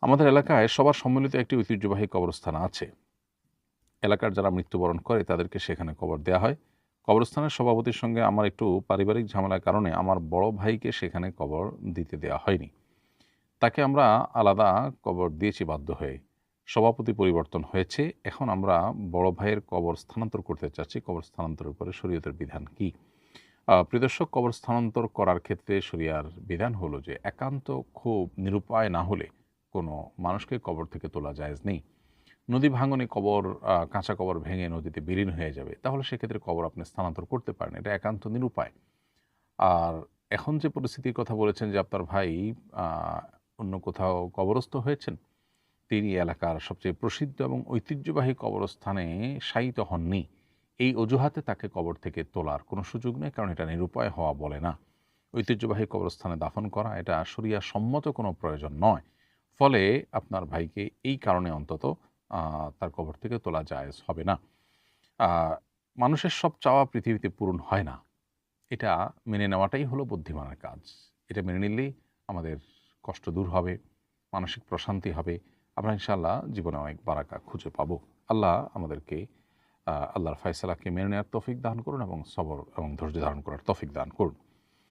আমাদের এলাকায় সবার সম্মিলিত একটি ঐতিহ্যবাহী কবরস্থান আছে। এলাকার যারা মৃত্যুবরণ করে তাদেরকে সেখানে কবর দেয়া হয়। কবরস্থানের সভাপতির সঙ্গে আমার একটু পারিবারিক ঝামেলার কারণে আমার বড় ভাইকে সেখানে কবর দিতে দেয়া হয়নি। তাকে আমরা আলাদা কবর দিয়েছি বাধ্য হয়ে। সভাপতি পরিবর্তন হয়েছে। এখন আমরা বড় ভাইয়ের কবর স্থানান্তর করতে চাচ্ছি। কবর স্থানান্তরের উপরে শরীয়তের বিধান কি? প্রিয় দর্শক, কবর স্থানান্তর করার ক্ষেত্রে শরিয়ার বিধান হলো যে একান্ত খুব নিরুপায় না হলে কোনো মানুষকে কবর থেকে তোলা জায়েজ নেই। নদী ভাঙনে কবর কাঁচা কবর ভেঙে নদীতে বিলীন হয়ে যাবে, তাহলে সেক্ষেত্রে কবর আপনি স্থানান্তর করতে পারেন। এটা একান্ত নিরুপায়। আর এখন যে পরিস্থিতির কথা বলেছেন যে আপনার ভাই আ অন্য কোথাও কবরস্থ হয়েছেন, তিনি এলাকার সবচেয়ে প্রসিদ্ধ এবং ঐতিহ্যবাহী কবরস্থানে শায়িত হননি। এই অজুহাতে তাকে কবর থেকে তোলার কোনো সুযোগ নেই, কারণ এটা নিরুপায় হওয়া বলে না। ঐতিহ্যবাহী কবরস্থানে দাফন করা এটা শরিয়া সম্মত কোনো প্রয়োজন নয়। ফলে আপনার ভাইকে এই কারণে অন্তত তার কবর থেকে তোলা জায়েজ হবে না। আ মানুষের সব চাওয়া পৃথিবীতে পূরণ হয় না। এটা মেনে নেওয়াটাই হলো বুদ্ধিমানের কাজ। এটা মেনে নিলেই আমাদের কষ্ট দূর হবে, মানসিক প্রশান্তি হবে। আমরা ইনশাআল্লাহ জীবনে অনেক বারাকা খুঁজে পাবো। আল্লাহ আমাদেরকে আল্লাহর ফায়সালাকে মেনে নেওয়ার তৌফিক দান করুন এবং সবর এবং ধৈর্য ধারণ করার তৌফিক দান করুন।